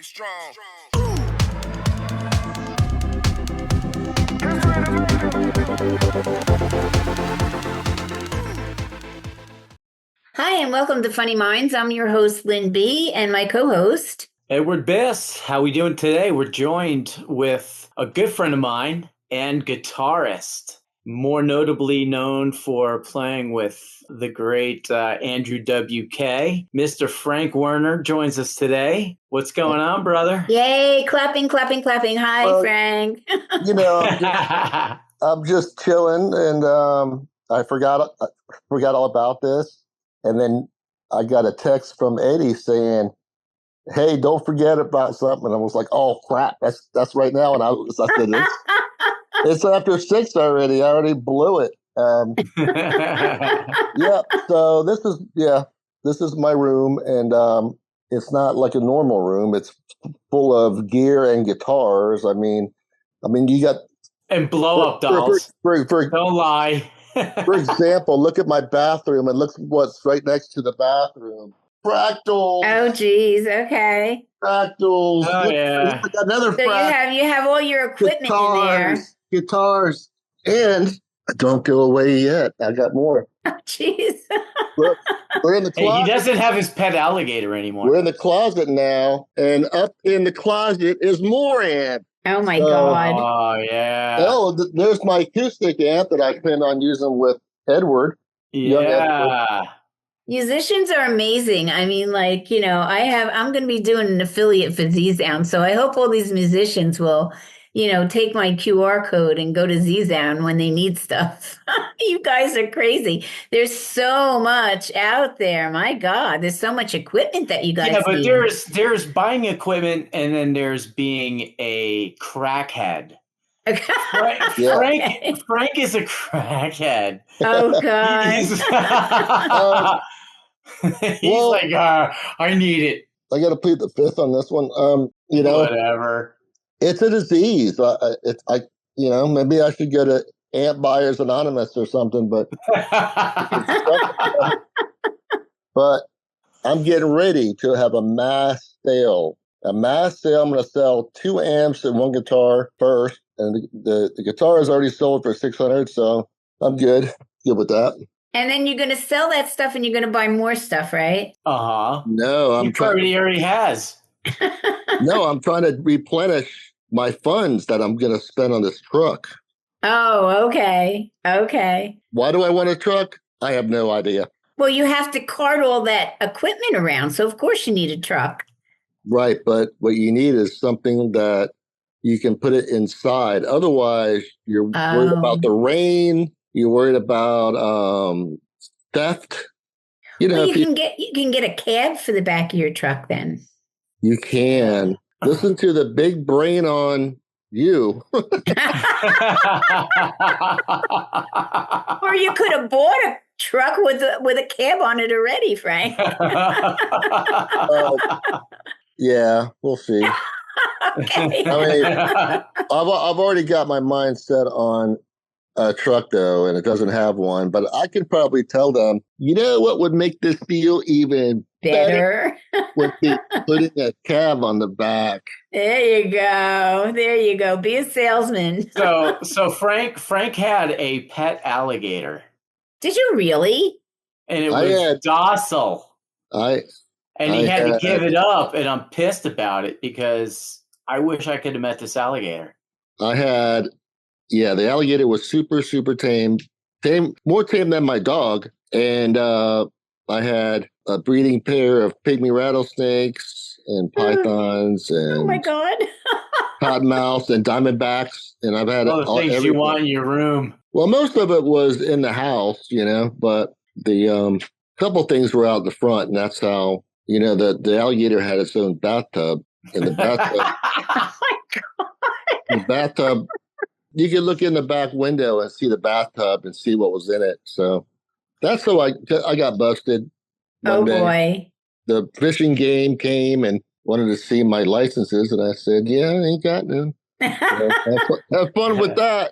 strong. Hi, and welcome to Funny Minds. I'm your host, Lynn B., and my co-host, Edward Biss. How we doing today? We're joined with a good friend of mine and guitarist, more notably known for playing with the great Andrew W.K. Mr. Frank Werner joins us today. What's going on, brother? Yay, clapping, clapping, clapping. Hi, Well, Frank. I'm just chilling, and I forgot all about this, and then I got a text from Eddie saying, "Hey, don't forget about something." And I was like, "Oh crap, that's right now." And I said, "It's after 6 already. I already blew it." Yeah. So this is my room, and it's not like a normal room. It's full of gear and guitars. I mean, you got. And blow-up dolls. Don't lie. For example, look at my bathroom and look what's right next to the bathroom. Fractals. Oh, geez. Okay. Fractals. Oh, yeah. Look, another So you have all your equipment in there. Guitars. And don't go away yet. I got more. Oh, jeez. Look, we're in the closet. Hey, he doesn't have his pet alligator anymore. We're in the closet now, and up in the closet is more amp. Oh, my God. Oh, yeah. Oh, there's my acoustic amp that I plan on using with Edward. Yeah. Musicians are amazing. I mean, like, I'm going to be doing an affiliate for Z-Sound. So I hope all these musicians will, take my QR code and go to Z-Sound when they need stuff. You guys are crazy. There's so much out there. My God, there's so much equipment that you guys Yeah, but need. there's buying equipment and then there's being a crackhead. Frank is a crackhead. Oh, God. He's like, I need it. I got to plead the fifth on this one. Whatever. It's a disease. Maybe I should go to Ant Buyers Anonymous or something, but but I'm getting ready to have a mass sale. I'm going to sell 2 amps and 1 guitar first, and the guitar is already sold for $600, so I'm good with that. And then you're going to sell that stuff and you're going to buy more stuff, right? Uh-huh. No, he already has. No, I'm trying to replenish my funds that I'm going to spend on this truck. Oh, okay. Okay. Why do I want a truck? I have no idea. Well, you have to cart all that equipment around, so of course you need a truck. Right, but what you need is something that you can put it inside. Otherwise, you're worried about the rain. You're worried about theft. You can get a cab for the back of your truck then. You can. Listen to the big brain on you. Or you could have bought a truck with a cab on it already, Frank. Yeah, we'll see. Okay. I mean, I've already got my mind set on a truck though, and it doesn't have one. But I could probably tell them, what would make this feel even better would be putting a cab on the back. There you go. There you go. Be a salesman. So Frank had a pet alligator. Did you really? And it was docile. And he had to give it up, and I'm pissed about it because I wish I could have met this alligator. The alligator was super, super tame, more tame than my dog. And I had a breeding pair of pygmy rattlesnakes and pythons and oh my God, cottonmouths and diamondbacks. And I've had all the things everything. You want in your room. Well, most of it was in the house, but the couple things were out in the front, and that's how. The alligator had its own bathtub in the bathtub. Oh my God. The bathtub, you could look in the back window and see the bathtub and see what was in it. So that's how I got busted. Oh, boy. The fishing game came and wanted to see my licenses, and I said, yeah, I ain't got none. Have fun with that,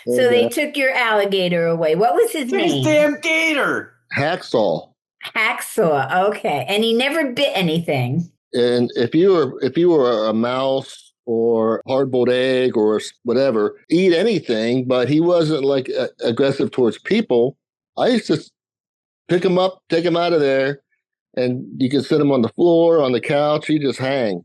So they took your alligator away. What was his name? His damn gator. Hacksaw. Hacksaw. Okay. And he never bit anything. And if you were a mouse or hard-boiled egg or whatever, eat anything, but he wasn't like aggressive towards people. I used to pick him up, take him out of there, and you can sit him on the floor, on the couch. He just hang.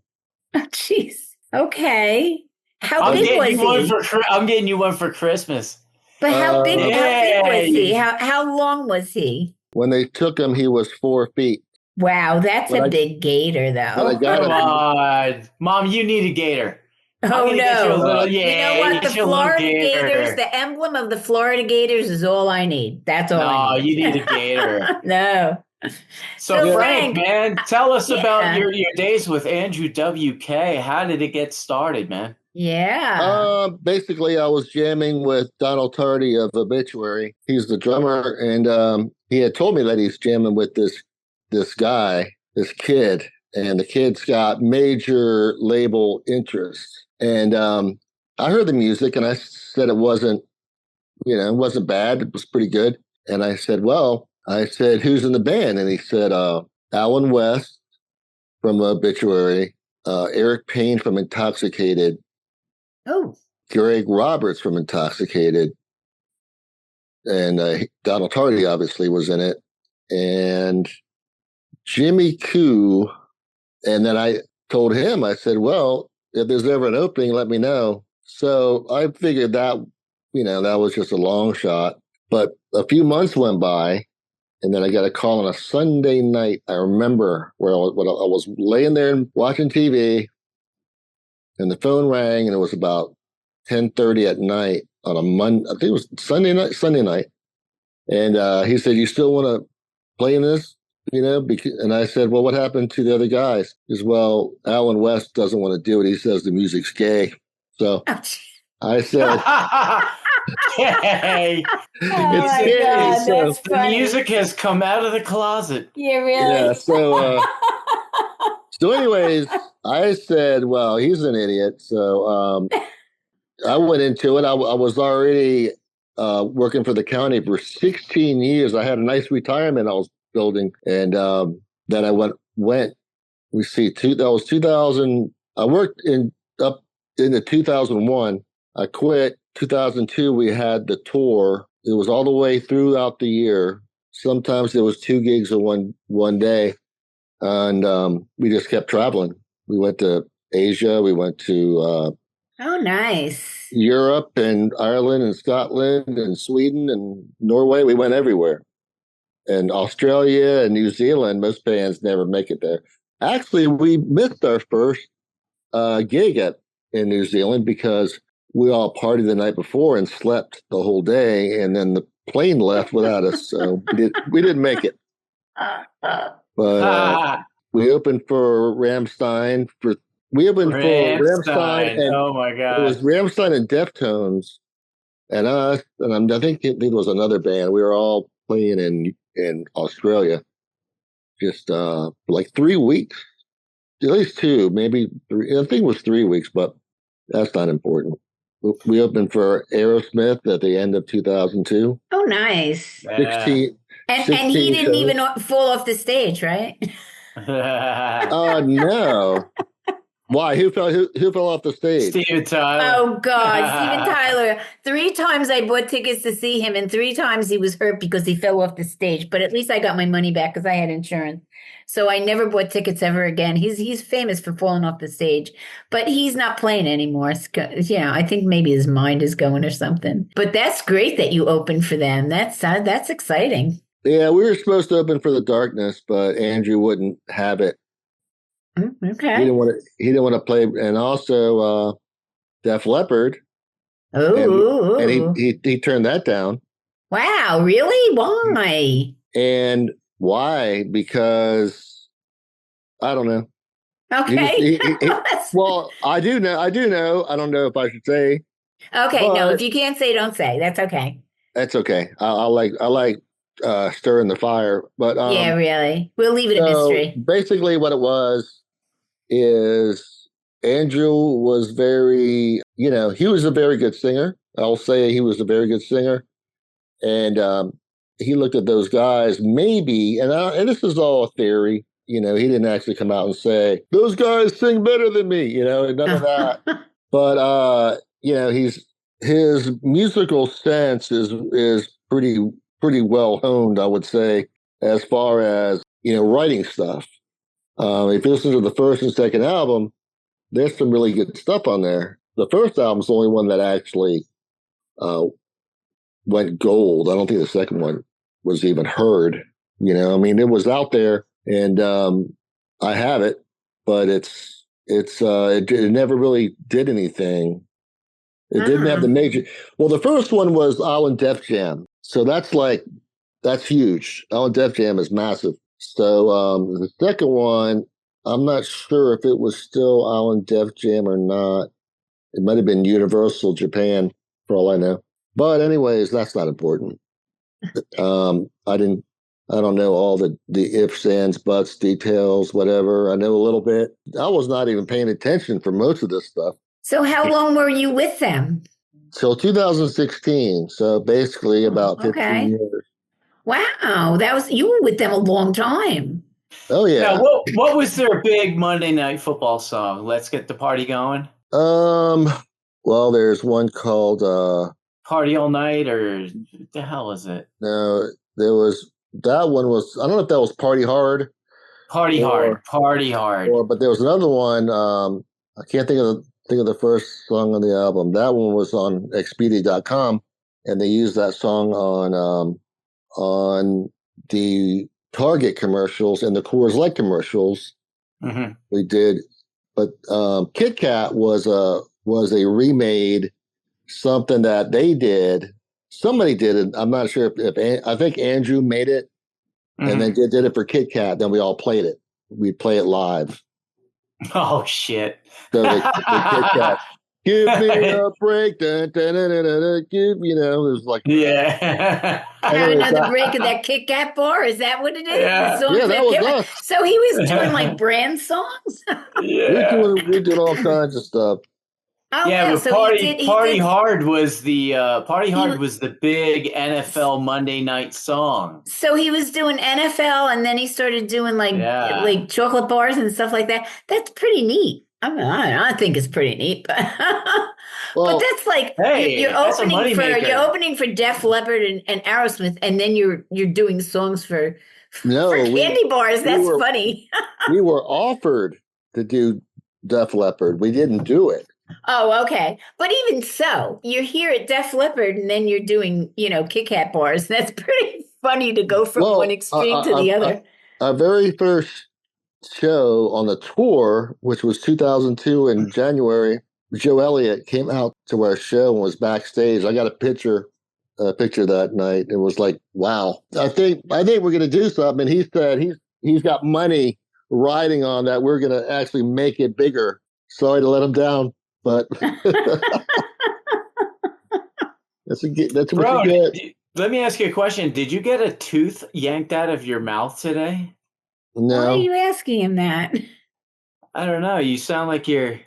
Jeez. Okay. How I'm big getting was you one he? I'm getting you one for Christmas. But how big? Uh, How big was he? Yay. How long was he? when they took him, he was 4 feet. Wow, that's But a I big gator, but I though. got Come him. on, Mom, you need a gator. I'm Oh gonna get you a no. little, You know yeah, what? The get you a little Florida Gators, gator. the emblem of the Florida Gators is all I need. That's all I No, need. you need a gator. No. So So Yeah. Frank, Frank, man, tell us about yeah. your days with Andrew WK. How did it get started, man? Yeah. Basically, I was jamming with Donald Tardy of Obituary. He's the drummer, and he had told me that he's jamming with this guy, this kid, and the kid's got major label interest. And I heard the music, and I said it wasn't, it wasn't bad. It was pretty good. And I said, who's in the band? And he said, Alan West from Obituary, Eric Payne from Intoxicated, Oh. Greg Roberts from Intoxicated, and Donald Tardy obviously was in it, and Jimmy Koo. And then I told him, I said, well, if there's ever an opening, let me know. So I figured that, that was just a long shot. But a few months went by, and then I got a call on a Sunday night. I remember where I was laying there and watching TV, and the phone rang, and it was about 10:30 at night on a Monday. I think it was Sunday night. And he said, you still want to play in this? And I said, well, what happened to the other guys? He says, well, Alan West doesn't want to do it. He says the music's gay. So I said, Hey, Oh it's my gay. God, So, that's the funny. music has come out of the closet. Yeah, yeah. really. So anyways, I said, well, he's an idiot. So I went into it. I was already working for the county for 16 years. I had a nice retirement I was building. And then I went, we see, that was 2000. I worked up into 2001. I quit 2002. We had the tour. It was all the way throughout the year. Sometimes there was 2 gigs in one day. And we just kept traveling. We went to Asia. We went to Oh, nice. Europe and Ireland and Scotland and Sweden and Norway. We went everywhere. And Australia and New Zealand, most bands never make it there. Actually, we missed our first gig in New Zealand because we all partied the night before and slept the whole day, and then the plane left without us. So we didn't make it. But we opened for Rammstein Rammstein. and Oh my it was God. Rammstein and Deftones and us, and I think it was another band. We were all playing in Australia, just like 3 weeks, at least two, maybe three. I think it was 3 weeks, but that's not important. We opened for Aerosmith at the end of 2002. Oh, nice. Yeah. 16, And he 16 didn't shows. even fall off the stage, right? No. Why? Who fell off the stage? Steven Tyler. Oh God, Steven Tyler. 3 times I bought tickets to see him, and 3 times he was hurt because he fell off the stage. But at least I got my money back because I had insurance. So I never bought tickets ever again. He's famous for falling off the stage, but he's not playing anymore. I think maybe his mind is going or something. But that's great that you opened for them. That's exciting. Yeah, we were supposed to open for the Darkness, but Andrew wouldn't have it. Okay. He didn't want to play, and also Def Leppard. Oh, and he turned that down. Wow, really? Why? And why? Because I don't know. Okay. Well, I do know. I don't know if I should say. Okay, no, if you can't say, don't say. That's okay. That's okay. I like stirring the fire, but yeah, really. We'll leave it a mystery. Basically, what it was is Andrew was he was a very good singer. I'll say he was a very good singer, and he looked at those guys maybe, and this is all a theory. he didn't actually come out and say, those guys sing better than me, none of that. But, his musical sense is pretty well honed, I would say, as far as, writing stuff. If you listen to the first and second album, there's some really good stuff on there. The first album's the only one that actually went gold. I don't think the second one was even heard. It was out there, and I have it, but it never really did anything. It didn't have the major. Well, the first one was Island Def Jam, so that's huge. Island Def Jam is massive. So the second one, I'm not sure if it was still Island Def Jam or not. It might have been Universal Japan, for all I know. But anyways, that's not important. I don't know all the ifs, ands, buts, details, whatever. I know a little bit. I was not even paying attention for most of this stuff. So how long were you with them? Till 2016. So basically about 15 years. Wow, you were with them a long time. Oh yeah. Now, what was their big Monday Night Football song? Let's get the party going. Well, there's one called Party All Night, or what the hell is it? No, that one was, I don't know if that was Party Hard. Party Hard. But there was another one. I can't think of the first song on the album. That one was on Expedia.com, and they used that song on the Target commercials and the Coors Light commercials. Mm-hmm. We did, but Kit Kat was a remade, something that they did. Somebody did it. I'm not sure if I think Andrew made it, and then did it for Kit Kat. Then we all played it. We play it live. Oh shit! So the Kit Kat, give me a break. Dun, dun, dun, dun, dun, dun, give, it was like Have another break of that Kit Kat bar. Is that what it is? Yeah, that was us. So he was doing like brand songs. Yeah, we did all kinds of stuff. Oh, yeah, but so Party Hard was the big NFL Monday night song. So he was doing NFL, and then he started doing like chocolate bars and stuff like that. That's pretty neat. I think it's pretty neat, but but that's like you're opening for Def Leppard and Aerosmith, and then you're doing songs for candy bars. That's funny. We were offered to do Def Leppard. We didn't do it. Oh, okay. But even so, you're here at Def Leppard, and then you're doing, Kit Kat bars. That's pretty funny to go from one extreme to the other. Our very first show on the tour, which was 2002 in January, Joe Elliott came out to our show and was backstage. I got a picture that night. It was like, wow. I think we're going to do something. And he said he's got money riding on that. We're going to actually make it bigger. Sorry to let him down. But that's what you get. Let me ask you a question. Did you get a tooth yanked out of your mouth today? No. Why are you asking him that? I don't know. You sound like you're...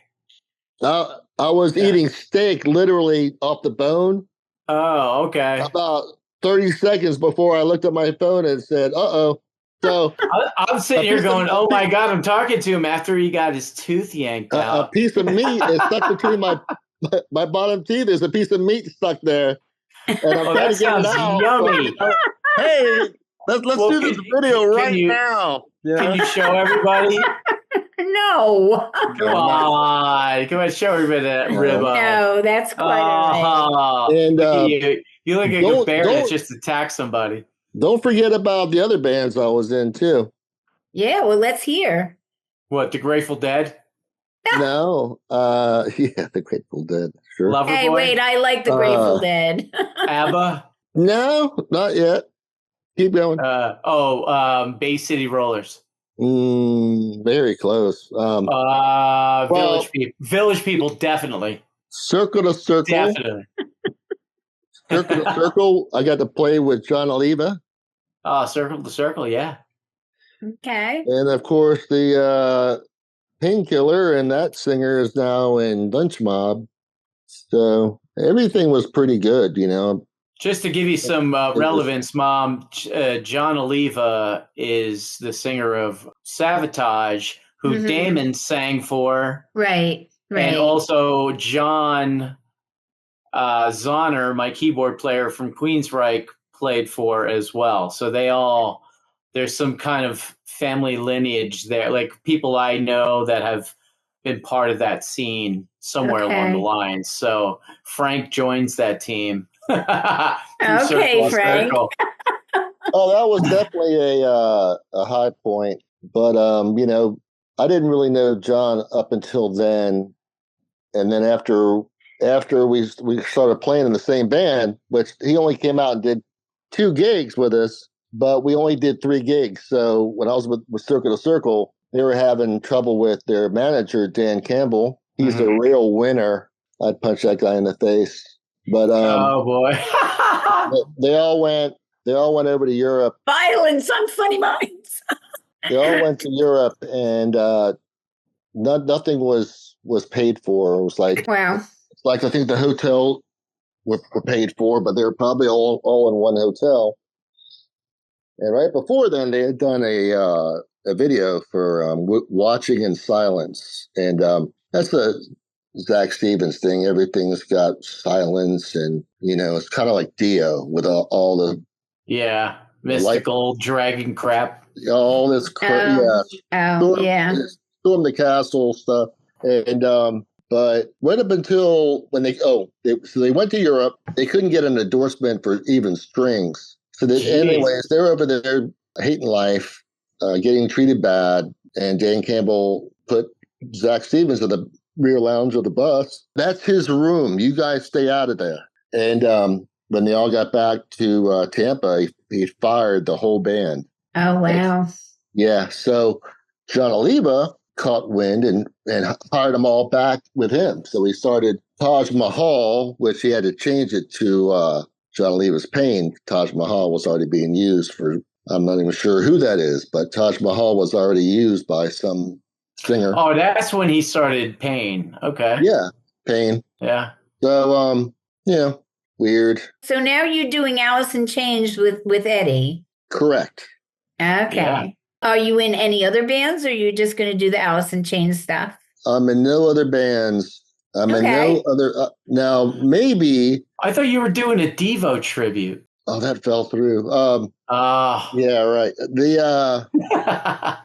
I was eating steak literally off the bone. Oh, okay. About 30 seconds before I looked at my phone and said, uh-oh. So I'm sitting here going, oh my God, I'm talking to him after he got his tooth yanked out. A piece of meat is stuck between my bottom teeth. There's a piece of meat stuck there. And I'm trying to get it out. Yummy. Hey, let's do this video now. Yeah. Can you show everybody? No. Come on, show everybody that ribeye. No, that's quite all right. And you look like a bear that just attacked somebody. Don't forget about the other bands I was in, too. Yeah, well, let's hear. What, the Grateful Dead? No. The Grateful Dead, sure. Loverboy? Wait, I like the Grateful Dead. ABBA? No, not yet. Keep going. Bay City Rollers. Very close. Village People, definitely. Circle to Circle. Definitely. Circle to Circle. I got to play with John Oliva. Circle to Circle, yeah. Okay. And of course the Painkiller, and that singer is now in Lunch Mob. So everything was pretty good, Just to give you some relevance, Mom, John Oliva is the singer of Savatage, who Damon sang for. Right. And also John Zahner, my keyboard player from Queensryche, played for as well. So there's some kind of family lineage there, like people I know that have been part of that scene somewhere along the lines. So Frank joins that team. Okay, Frank. Oh, that was definitely a high point. But I didn't really know John up until then. And then after we started playing in the same band, which he only came out and did 2 gigs with us, but we only did 3 gigs. So when I was with Circle to Circle, they were having trouble with their manager, Dan Campbell. He's a real winner. I'd punch that guy in the face. But oh boy. they all went over to Europe. Violence on Funny Minds. They all went to Europe, and nothing was paid for. It was like, wow. Like I think the hotel were paid for, but they were probably all in one hotel. And right before then, they had done a video for Watching in Silence, and that's a Zach Stevens thing. Everything's got silence, and it's kind of like Dio with all the mystical dragon crap. All this crap, Storm the Castle stuff, and but went up until when they went to Europe. They couldn't get an endorsement for even strings. So anyways, they're over there hating life, getting treated bad, and Dan Campbell put Zach Stevens in the rear lounge of the bus. That's his room. You guys stay out of there. And when they all got back to Tampa, he fired the whole band. Oh, wow. Yeah. So John Oliva caught wind and hired them all back with him. So he started Taj Mahal, which he had to change it to John Oliva's Pain. Taj Mahal was already being used for, I'm not even sure who that is, but Taj Mahal was already used by some singer. Oh, that's when he started Pain. Okay. Yeah, Pain. Yeah. So, weird. So now you're doing Alice in Chains with Eddie. Correct. Okay. Yeah. Are you in any other bands, or are you just going to do the Alice in Chains stuff? I'm in no other bands. I'm in no other. Now, maybe. I thought you were doing a Devo tribute. Oh, that fell through. Yeah, right.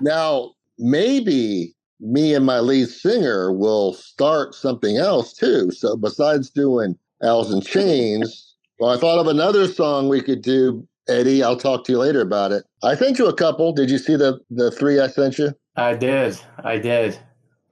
Now, maybe me and my lead singer will start something else too. So besides doing Alice in Chains, well, I thought of another song we could do. Eddie, I'll talk to you later about it. I sent you a couple. Did you see the 3 I sent you? I did.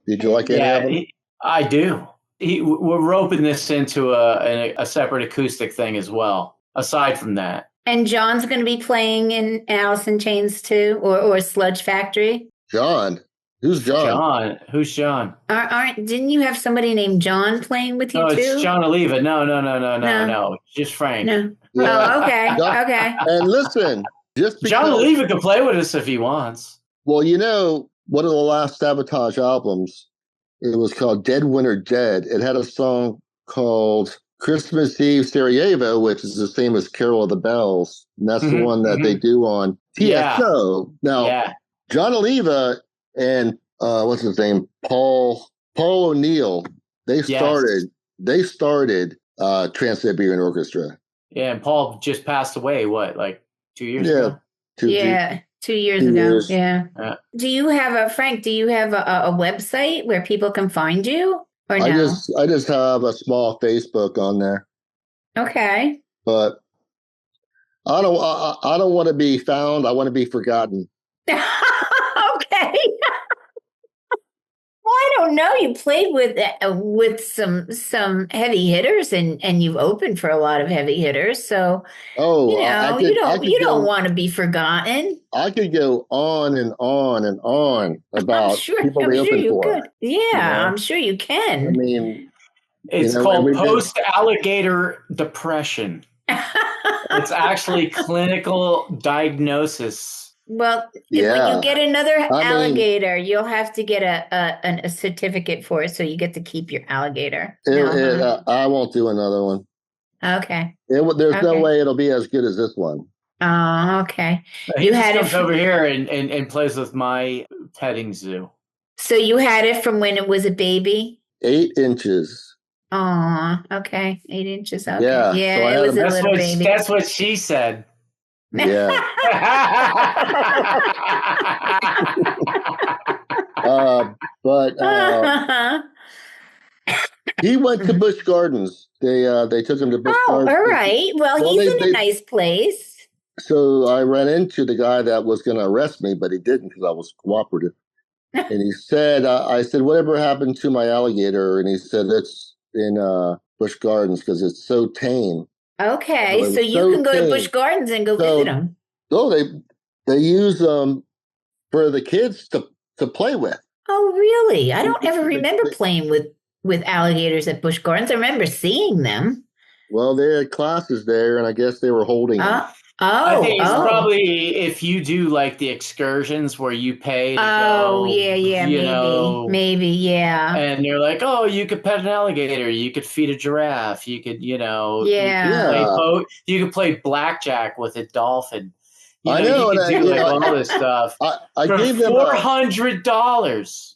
Did you like any of them? I do. We're roping this into a separate acoustic thing as well, aside from that. And John's going to be playing in Alice in Chains too, or Sludge Factory? John? Who's John? Who's John? Didn't you have somebody named John playing with you too? No, it's John Oliva. No. Just Frank. No. Yeah. Oh, okay. Okay. And listen, just because John Oliva can play with us if he wants. Well, one of the last Sabotage albums, it was called Dead Winter Dead. It had a song called Christmas Eve Sarajevo, which is the same as Carol of the Bells. And that's the one that they do on TSO. Now, John Oliva and what's his name? Paul O'Neill, they started Trans-Siberian Orchestra. Yeah, and Paul just passed away, like 2 years ago? 2 years ago. Yeah. Do you have a website where people can find you, or no? I just have a small Facebook on there. Okay. But I don't want to be found. I want to be forgotten. Okay. Well, I don't know. You played with some heavy hitters, and you've opened for a lot of heavy hitters. So you don't want to be forgotten. I could go on and on and on about people they open for. Could. Yeah, I'm sure you can. I mean, it's called post-alligator depression. It's actually clinical diagnosis. Well, when you get another alligator, you'll have to get a certificate for it, so you get to keep your alligator. I won't do another one. Okay. There's no Okay. way it'll be as good as this one. Oh, okay. He You just had it comes over here and plays with my petting zoo. so you had it from when it was a baby? 8 inches. Oh, okay. 8 inches. Okay. Yeah. So Yeah, I it had was him. a little baby. That's what she said. Yeah. But he went to Busch Gardens. They took him to Busch Oh, Gardens. all right. Well, Well, he's in a nice place. So I ran into the guy that was going to arrest me, but he didn't because I was cooperative. And he said, I said, whatever happened to my alligator? And he said, it's in Busch Gardens because it's so tame. Okay, It so was you so can go to Busch tame. Gardens and go visit them. Oh, they use them for the kids to play with. Oh, really? I don't ever remember playing with alligators at Busch Gardens. I remember seeing them. Well, they had classes there, and I guess they were holding them. I think it's Oh. probably if you do like the excursions where you pay to Oh, go, yeah, maybe, yeah. And you're like, oh, you could pet an alligator, you could feed a giraffe, you could, Yeah. you could play blackjack with a dolphin. I know, you could do like all this stuff. I for gave them $400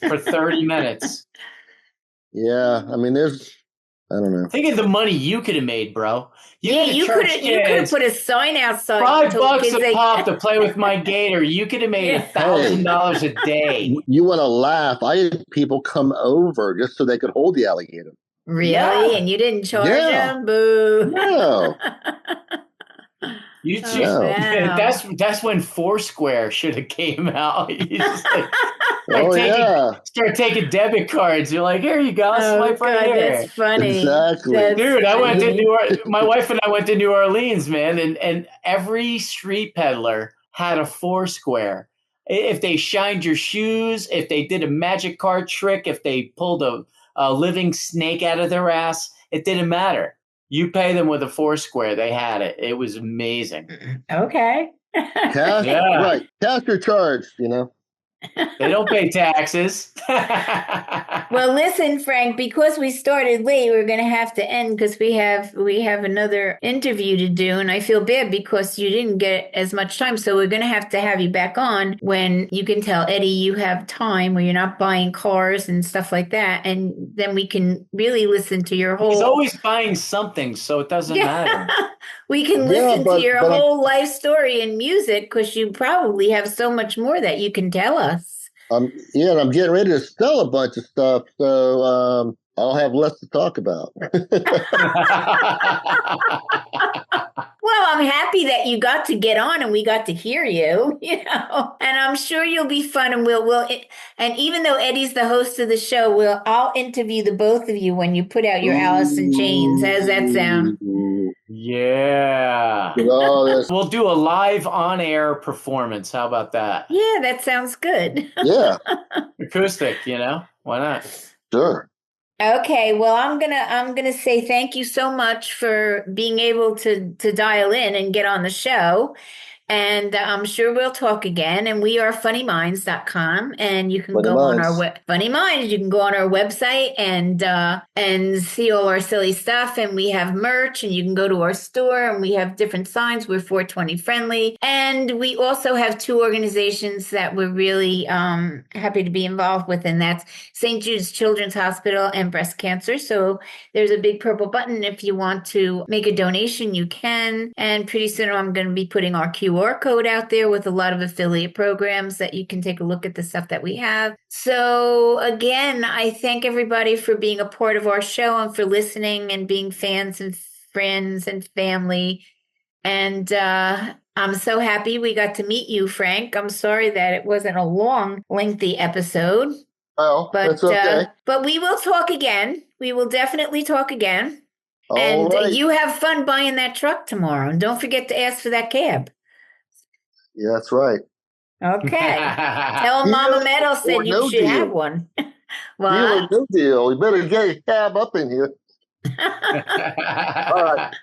for 30 minutes. Yeah, I mean, I don't know. Think of the money you could have made, bro. You could have put a sign outside. $5 a pop to play with my gator. You could have made $1,000 a day. You want to laugh? I had people come over just so they could hold the alligator. Really? Yeah. And you didn't charge them? Boo. No. That's when Foursquare should have came out. You just start taking debit cards. You're like, here you go, swipe right here. That's funny. Exactly. Dude, I went to my wife and I went to New Orleans, man, and every street peddler had a Foursquare. If they shined your shoes, if they did a magic card trick, if they pulled a living snake out of their ass, it didn't matter. You pay them with a Foursquare. They had it. It was amazing. Okay. Cash, right. Cash or charge, They don't pay taxes. Well, listen, Frank, because we started late, we're going to have to end because we have another interview to do. And I feel bad because you didn't get as much time. So we're going to have you back on when you can tell Eddie you have time where you're not buying cars and stuff like that. And then we can really listen to your whole... He's always buying something, so it doesn't matter. We can listen to your whole life story and music because you probably have so much more that you can tell us. I'm getting ready to sell a bunch of stuff, so I'll have less to talk about. Well, I'm happy that you got to get on and we got to hear you, and I'm sure you'll be fun. And and even though Eddie's the host of the show, I'll interview the both of you when you put out your Alice in Chains. How's that sound? Yeah. We'll do a live on-air performance. How about that? Yeah, that sounds good. Yeah. Acoustic, why not? Sure. Okay, well, I'm gonna say thank you so much for being able to dial in and get on the show. And I'm sure we'll talk again. And we are funnyminds.com. And you can go on our Funny Minds. You can go on our website and see all our silly stuff. And we have merch, and you can go to our store, and we have different signs. We're 420 friendly. And we also have two organizations that we're really happy to be involved with. And that's St. Jude's Children's Hospital and Breast Cancer. So there's a big purple button. If you want to make a donation, you can. And pretty soon I'm going to be putting our QR code out there with a lot of affiliate programs that you can take a look at the stuff that we have. So again, I thank everybody for being a part of our show and for listening and being fans and friends and family. And I'm so happy we got to meet you, Frank. I'm sorry that it wasn't a long, lengthy episode. Oh, that's okay. But we will talk again. We will definitely talk again. All right. You have fun buying that truck tomorrow. And don't forget to ask for that cab. Yeah, that's right. Okay. Tell Mama Meadow said you should have one. What? Deal or no deal. You better get a cab up in here. All right.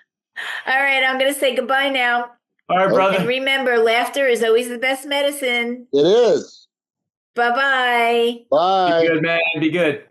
All right. I'm going to say goodbye now. All right, brother. And remember, laughter is always the best medicine. It is. Bye-bye. Bye. Be good, man. Be good.